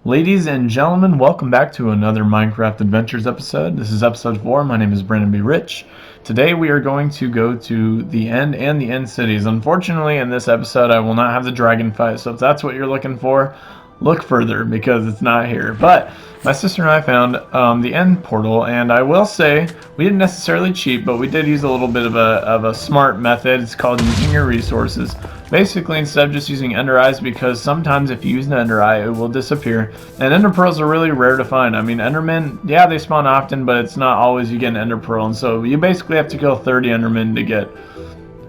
Ladies and gentlemen, welcome back to another Minecraft Adventures episode. This is episode 4. My name is Brandon B. Rich. Today we are going to go to the end and the end cities. Unfortunately, in this episode, I will not have the dragon fight, so if that's what you're looking for, look further because it's not here. But my sister and I found the end portal, and I will say we didn't necessarily cheat, but we did use a little bit of a smart method. It's called using your resources. Basically, instead of just using ender eyes, because sometimes if you use an ender eye, it will disappear. And ender pearls are really rare to find. I mean, endermen, yeah, they spawn often, but it's not always you get an ender pearl. And so you basically have to kill 30 endermen to get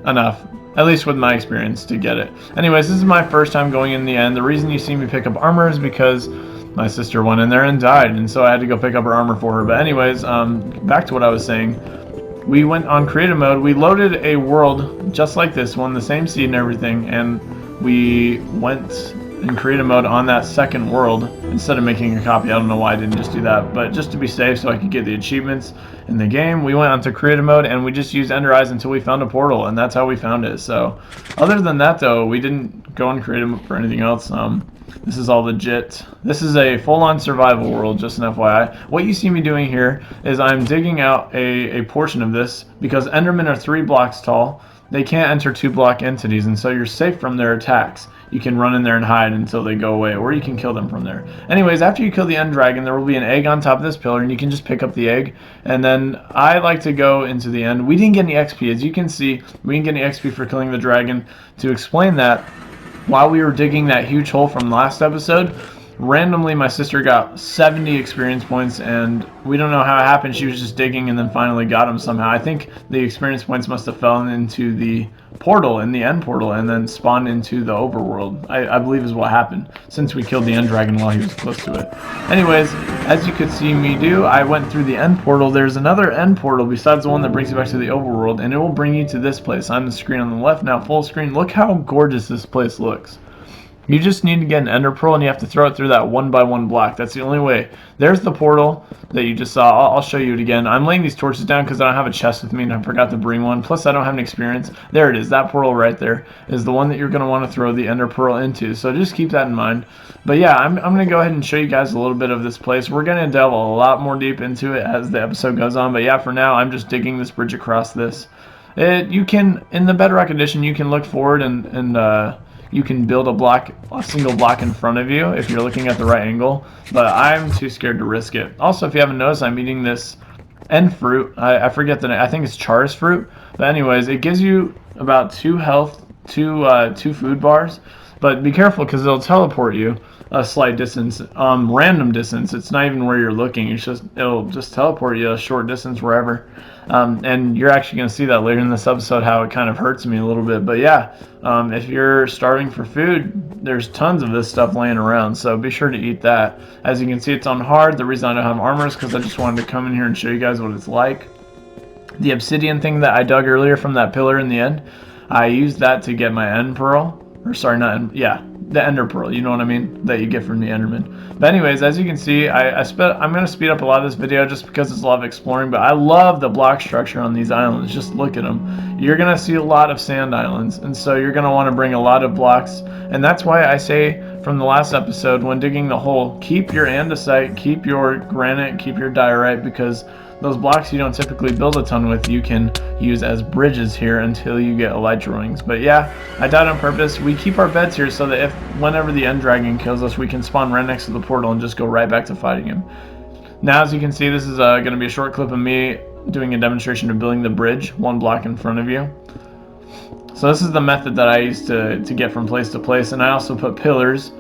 enough. At least with my experience, to get it. Anyways, this is my first time going in the end. The reason you see me pick up armor is because my sister went in there and died, and so I had to go pick up her armor for her. But anyways, back to what I was saying. We went on creative mode. We loaded a world just like this one, the same seed and everything, and we went in creative mode on that second world instead of making a copy. I don't know why I didn't just do that, but just to be safe so I could get the achievements in the game, we went onto creative mode and we just used ender eyes until we found a portal, and that's how we found it. So other than that though, we didn't go on creative mode for anything else. This is all legit. This is a full-on survival world, just an FYI. What you see me doing here is I'm digging out a portion of this because endermen are 3 blocks tall. They can't enter 2-block entities, and so you're safe from their attacks. You can run in there and hide until they go away, or you can kill them from there. Anyways, after you kill the end dragon, there will be an egg on top of this pillar, and you can just pick up the egg. And then I like to go into the end. We didn't get any XP. As you can see, we didn't get any XP for killing the dragon. To explain that, while we were digging that huge hole from last episode, randomly my sister got 70 experience points, and we don't know how it happened. She was just digging and then finally got them somehow. I think the experience points must have fallen into the portal, in the end portal, and then spawned into the overworld. I believe is what happened, since we killed the end dragon while he was close to it. Anyways, as you could see me do, I went through the end portal. There's another end portal besides the one that brings you back to the overworld, and it will bring you to this place. I'm the screen on the left now, full screen. Look how gorgeous this place looks. You just need to get an ender pearl, and you have to throw it through that 1x1 block. That's the only way. There's the portal that you just saw. I'll show you it again. I'm laying these torches down because I don't have a chest with me and I forgot to bring one. Plus, I don't have any experience. There it is. That portal right there is the one that you're going to want to throw the ender pearl into. So just keep that in mind. But yeah, I'm going to go ahead and show you guys a little bit of this place. We're going to delve a lot more deep into it as the episode goes on. But yeah, for now, I'm just digging this bridge across this. You can, in the bedrock edition, you can look forward and you can build a single block in front of you if you're looking at the right angle, but I'm too scared to risk it. Also, if you haven't noticed, I'm eating this end fruit. I forget the name. I think it's Charis fruit. But anyways, it gives you about 2 health, 2 food bars. But be careful because it'll teleport you a slight distance, random distance. It's not even where you're looking. It'll just teleport you a short distance wherever. And you're actually going to see that later in this episode how it kind of hurts me a little bit. But yeah, if you're starving for food, there's tons of this stuff laying around. So be sure to eat that. As you can see, it's on hard. The reason I don't have armor is because I just wanted to come in here and show you guys what it's like. The obsidian thing that I dug earlier from that pillar in the end, I used that to get my end pearl. Or sorry, not end, yeah, the ender pearl, you know what I mean, that you get from the enderman. But anyways, as you can see, I'm going to speed up a lot of this video just because it's a lot of exploring, but I love the block structure on these islands. Just look at them. You're going to see a lot of sand islands, and so you're going to want to bring a lot of blocks, and that's why I say from the last episode, when digging the hole, keep your andesite, keep your granite, keep your diorite, because those blocks you don't typically build a ton with, you can use as bridges here until you get elytra rings. But yeah, I died on purpose. We keep our beds here so that whenever the end dragon kills us, we can spawn right next to the portal and just go right back to fighting him. Now, as you can see, this is going to be a short clip of me doing a demonstration of building the bridge 1 block in front of you. So this is the method that I use to get from place to place, and I also put pillars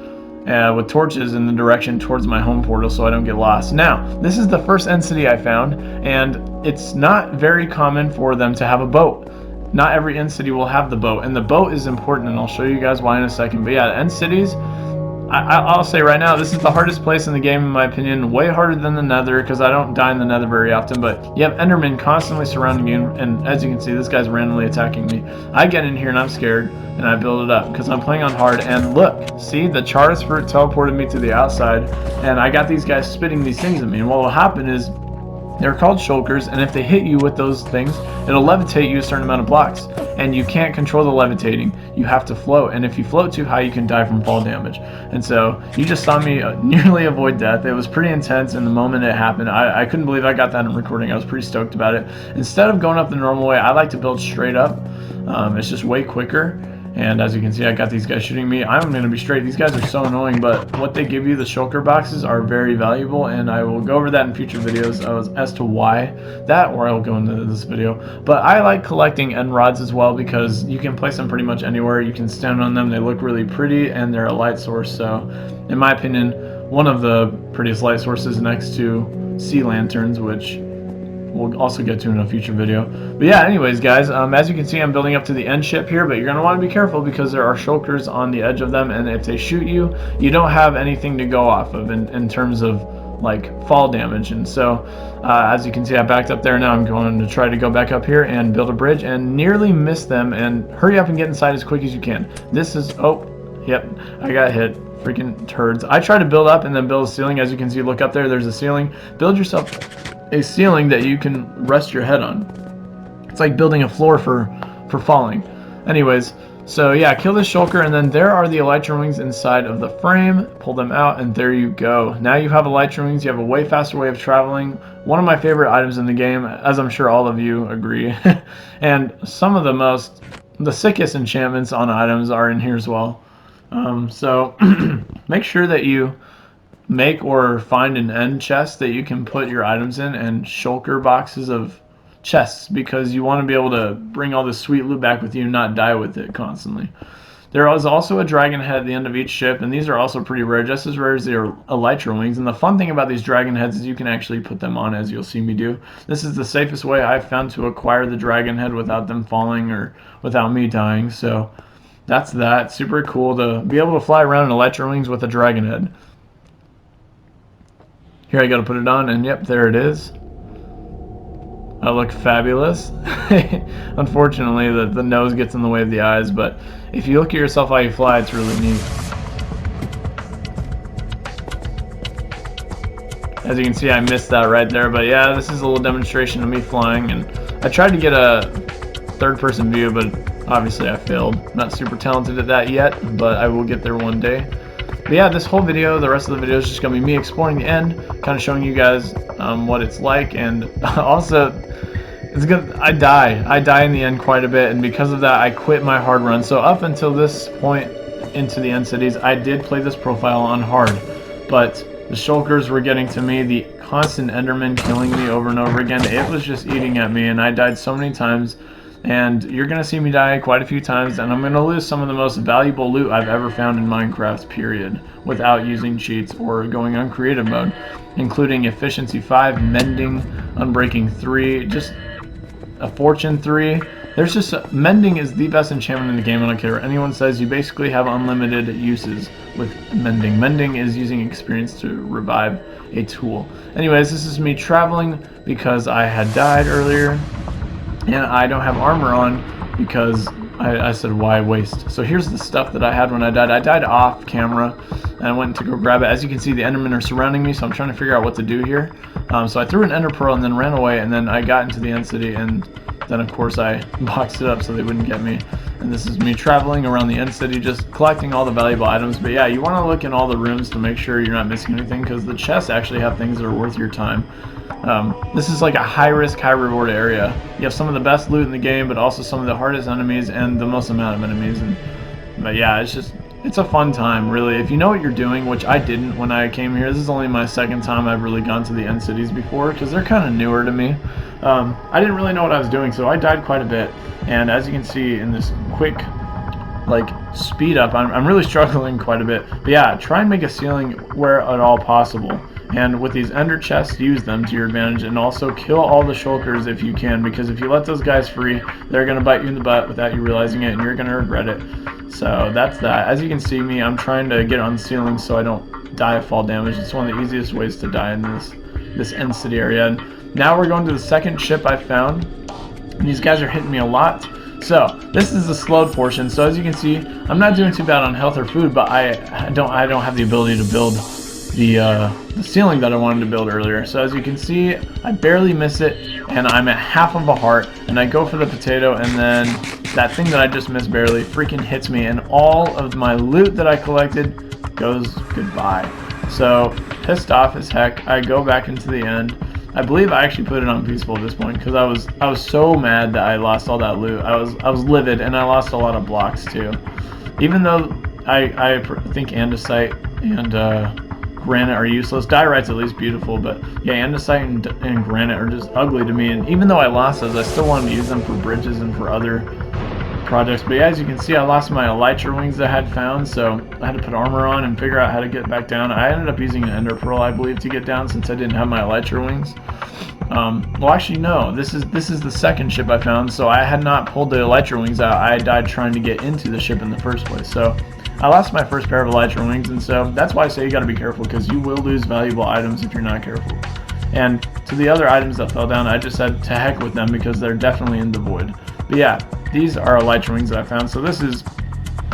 with torches in the direction towards my home portal so I don't get lost. Now, this is the first end city I found, and it's not very common for them to have a boat. Not every end city will have the boat, and the boat is important, and I'll show you guys why in a second. But yeah, end cities, I'll say right now, this is the hardest place in the game in my opinion, way harder than the nether because I don't die in the nether very often, but you have endermen constantly surrounding you, and as you can see, this guy's randomly attacking me. I get in here and I'm scared, and I build it up because I'm playing on hard, and look, see, the Charis fruit teleported me to the outside, and I got these guys spitting these things at me, and what will happen is They're called shulkers, and if they hit you with those things, it'll levitate you a certain amount of blocks. And you can't control the levitating. You have to float, and if you float too high, you can die from fall damage. And so you just saw me nearly avoid death. It was pretty intense in the moment it happened. I couldn't believe I got that in recording. I was pretty stoked about it. Instead of going up the normal way, I like to build straight up. It's just way quicker. And as you can see, I got these guys shooting me. I'm going to be straight. These guys are so annoying, but what they give you, the shulker boxes, are very valuable, and I will go over that in future videos as to why that, or I'll go into this video. But I like collecting end rods as well because you can place them pretty much anywhere. You can stand on them. They look really pretty, and they're a light source. So, in my opinion, one of the prettiest light sources next to sea lanterns, which we'll also get to in a future video. But yeah, anyways, guys, as you can see, I'm building up to the end ship here, but you're going to want to be careful because there are shulkers on the edge of them, and if they shoot you, you don't have anything to go off of in terms of like fall damage. And so as you can see, I backed up there. Now I'm going to try to go back up here and build a bridge and nearly miss them, and hurry up and get inside as quick as you can. This is, oh, yep, I got hit. Freaking turds. I try to build up and then build a ceiling. As you can see, look up there, there's a ceiling. Build yourself a ceiling that you can rest your head on. It's like building a floor for falling. Anyways, so yeah, kill this shulker, and then there are the elytra wings inside of the frame. Pull them out, and there you go. Now you have elytra wings. You have a way faster way of traveling. One of my favorite items in the game, as I'm sure all of you agree. And some of the sickest enchantments on items are in here as well. So make sure that you make or find an end chest that you can put your items in, and shulker boxes of chests, because you want to be able to bring all this sweet loot back with you and not die with it constantly. There is also a dragon head at the end of each ship, and these are also pretty rare, just as rare as the elytra wings. And the fun thing about these dragon heads is you can actually put them on, as you'll see me do. This is the safest way I've found to acquire the dragon head without them falling or without me dying. So that's that. Super cool to be able to fly around in elytra wings with a dragon head. Here I gotta put it on, and yep, there it is. I look fabulous. Unfortunately, the nose gets in the way of the eyes, but if you look at yourself while you fly, it's really neat. As you can see, I missed that right there, but yeah, this is a little demonstration of me flying, and I tried to get a third-person view, but obviously I failed. Not super talented at that yet, but I will get there one day. But yeah, this whole video, the rest of the video is just going to be me exploring the end, kind of showing you guys what it's like, and also, it's good. I die in the end quite a bit, and because of that, I quit my hard run. So up until this point into the end cities, I did play this profile on hard, but the shulkers were getting to me, the constant enderman killing me over and over again. It was just eating at me, and I died so many times. And you're going to see me die quite a few times, and I'm going to lose some of the most valuable loot I've ever found in Minecraft, period, without using cheats or going on creative mode, including Efficiency 5, Mending, Unbreaking 3, just a Fortune 3. There's just Mending is the best enchantment in the game. I don't care what anyone says. You basically have unlimited uses with Mending. Mending is using experience to revive a tool. Anyways, this is me traveling because I had died earlier. And I don't have armor on because I said, why waste? So here's the stuff that I had when I died. I died off camera, and I went to go grab it. As you can see, the endermen are surrounding me, so I'm trying to figure out what to do here. So I threw an ender pearl and then ran away, and then I got into the end city, and then of course I boxed it up so they wouldn't get me. And this is me traveling around the end city, just collecting all the valuable items. But yeah, you want to look in all the rooms to make sure you're not missing anything, because the chests actually have things that are worth your time. This is like a high-risk, high-reward area. You have some of the best loot in the game, but also some of the hardest enemies and the most amount of enemies. But yeah, it's a fun time, really. If you know what you're doing, which I didn't when I came here. This is only my second time I've really gone to the end cities before, because they're kind of newer to me. I didn't really know what I was doing, so I died quite a bit. And as you can see in this quick, like, speed up, I'm really struggling quite a bit. But yeah, try and make a ceiling where at all possible. And with these ender chests, use them to your advantage, and also kill all the shulkers if you can, because if you let those guys free, they're going to bite you in the butt without you realizing it, and you're going to regret it. So that's that. As you can see me, I'm trying to get on the ceiling so I don't die of fall damage. It's one of the easiest ways to die in this end city area. And now we're going to the second ship I found, and these guys are hitting me a lot. So this is the slowed portion. So as you can see, I'm not doing too bad on health or food, but I don't have the ability to build the ceiling that I wanted to build earlier. So as you can see, I barely miss it, and I'm at half of a heart, and I go for the potato, and then that thing that I just missed barely freaking hits me, and all of my loot that I collected goes goodbye. So pissed off as heck, I go back into the end. I believe I actually put it on peaceful at this point because I was so mad that I lost all that loot. I was livid, and I lost a lot of blocks too. Even though I think andesite and granite are useless. Diorite's at least beautiful, but yeah, andesite and granite are just ugly to me. And even though I lost those, I still wanted to use them for bridges and for other projects. But yeah, as you can see, I lost my elytra wings that I had found, so I had to put armor on and figure out how to get back down. I ended up using an ender pearl, I believe, to get down since I didn't have my elytra wings. Well, actually, no. This is the second ship I found, so I had not pulled the elytra wings out. I died trying to get into the ship in the first place. So I lost my first pair of elytra wings, and so that's why I say you got to be careful, because you will lose valuable items if you're not careful. And to the other items that fell down, I just said to heck with them because they're definitely in the void. But yeah, these are elytra wings that I found. So this is,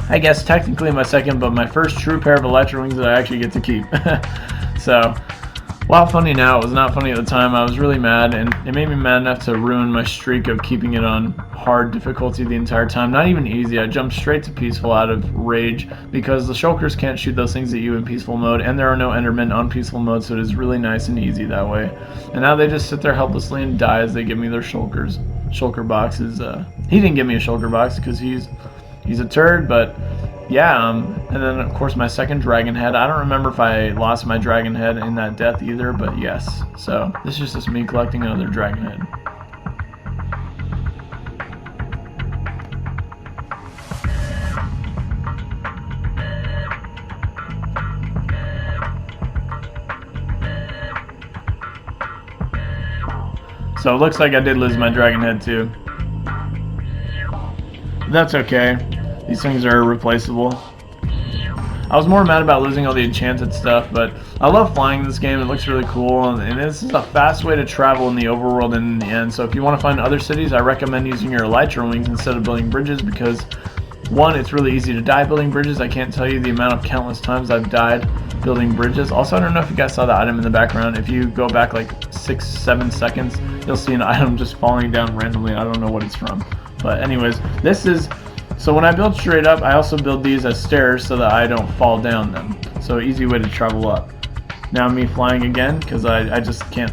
I guess, technically my second, but my first true pair of elytra wings that I actually get to keep. So, while funny now, it was not funny at the time. I was really mad, and it made me mad enough to ruin my streak of keeping it on hard difficulty the entire time. Not even easy. I jumped straight to peaceful out of rage because the shulkers can't shoot those things at you in peaceful mode, and there are no endermen on peaceful mode, so it is really nice and easy that way. And now they just sit there helplessly and die as they give me their shulkers. Shulker boxes. He didn't give me a shulker box because he's a turd, but yeah, and then of course my second dragon head. I don't remember if I lost my dragon head in that death either, but yes. So this is just me collecting another dragon head. So it looks like I did lose my dragon head too. That's okay. These things are replaceable. I was more mad about losing all the enchanted stuff, but I love flying in this game. It looks really cool, and this is a fast way to travel in the overworld and in the end. So if you want to find other cities, I recommend using your elytra wings instead of building bridges because, one, it's really easy to die building bridges. I can't tell you the amount of countless times I've died building bridges. Also, I don't know if you guys saw the item in the background. If you go back like 6-7 seconds, you'll see an item just falling down randomly. I don't know what it's from. But anyways, this is... So when I build straight up, I also build these as stairs so that I don't fall down them. So easy way to travel up. Now me flying again, because I just can't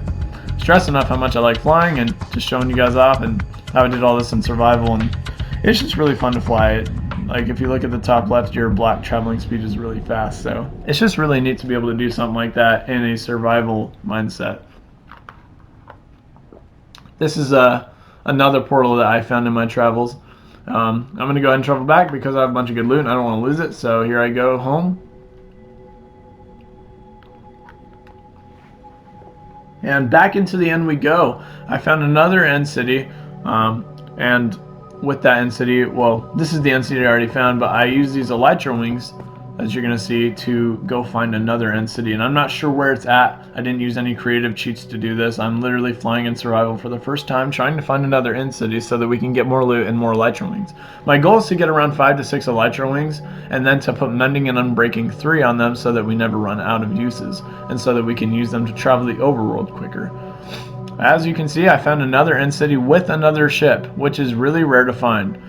stress enough how much I like flying, and just showing you guys off and how I did all this in survival, and it's just really fun to fly. Like if you look at the top left, your block traveling speed is really fast, so it's just really neat to be able to do something like that in a survival mindset. This is another portal that I found in my travels. I'm going to go ahead and travel back because I have a bunch of good loot and I don't want to lose it, so here I go home. And back into the end we go. I found another end city, and with that end city, well, this is the end city I already found, but I use these elytra wings, as you're going to see, to go find another end city. And I'm not sure where it's at. I didn't use any creative cheats to do this. I'm literally flying in survival for the first time, trying to find another end city so that we can get more loot and more elytra wings. My goal is to get around 5 to 6 elytra wings, and then to put mending and unbreaking 3 on them so that we never run out of uses, and so that we can use them to travel the overworld quicker. As you can see, I found another end city with another ship, which is really rare to find.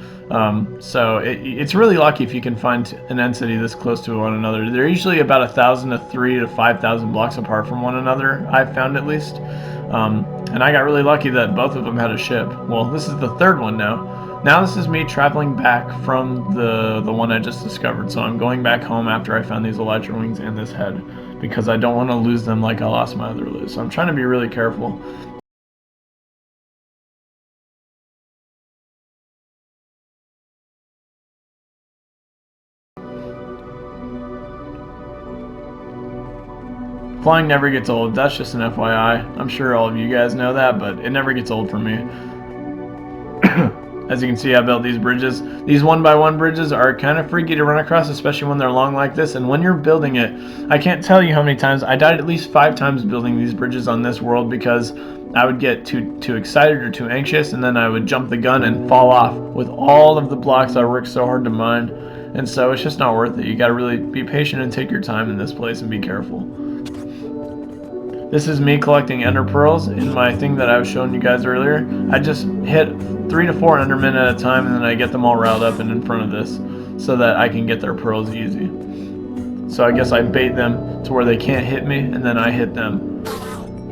So it's really lucky if you can find an end city this close to one another. They're usually about 1,000 to 3,000 to 5,000 blocks apart from one another, I've found at least. And I got really lucky that both of them had a ship. Well, this is the third one now. Now this is me traveling back from the one I just discovered. So I'm going back home after I found these elytra wings and this head, because I don't want to lose them like I lost my other loot. So I'm trying to be really careful. Flying never gets old. That's just an FYI. I'm sure all of you guys know that, but it never gets old for me. As you can see, I built these bridges. These 1x1 bridges are kind of freaky to run across, especially when they're long like this. And when you're building it, I can't tell you how many times I died at least 5 times building these bridges on this world because I would get too excited or too anxious, and then I would jump the gun and fall off with all of the blocks I worked so hard to mine. and so it's just not worth it. You got to really be patient and take your time in this place and be careful. This is me collecting ender pearls in my thing that I was showing you guys earlier. I just hit 3 to 4 endermen at a time, and then I get them all riled up and in front of this so that I can get their pearls easy. So I guess I bait them to where they can't hit me, and then I hit them.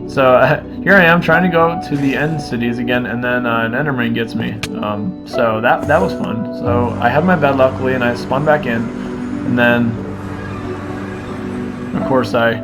So here I am trying to go to the end cities again, and then an enderman gets me. So that was fun. So I had my bed luckily, and I spun back in, and then of course I,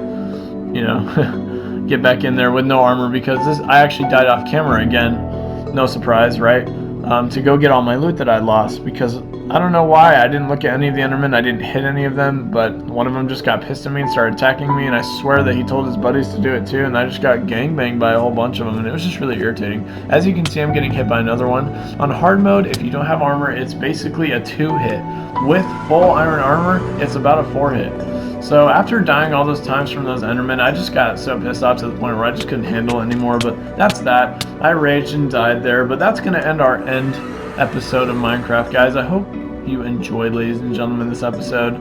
get back in there with no armor because I actually died off camera again. No surprise, right? To go get all my loot that I lost, because I don't know why I didn't look at any of the endermen. I didn't hit any of them, but one of them just got pissed at me and started attacking me, and I swear that he told his buddies to do it too, and I just got gangbanged by a whole bunch of them, and it was just really irritating. As you can see, I'm getting hit by another one. On hard mode, if you don't have armor, it's basically a 2-hit. With full iron armor, it's about a 4-hit. So after dying all those times from those endermen, I just got so pissed off to the point where I just couldn't handle it anymore, but that's that. I raged and died there, but that's going to end our end episode of Minecraft, guys. I hope you enjoyed, ladies and gentlemen, this episode.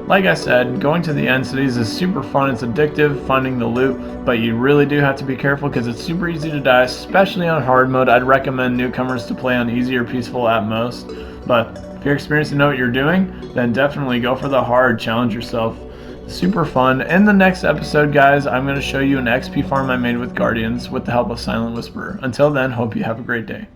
Like I said, going to the end cities is super fun. It's addictive, finding the loot, but you really do have to be careful because it's super easy to die, especially on hard mode. I'd recommend newcomers to play on easy or peaceful at most, but if you're experienced and know what you're doing, then definitely go for the hard, challenge yourself. Super fun. In the next episode, guys, I'm going to show you an XP farm I made with Guardians with the help of Silent Whisperer. Until then, hope you have a great day.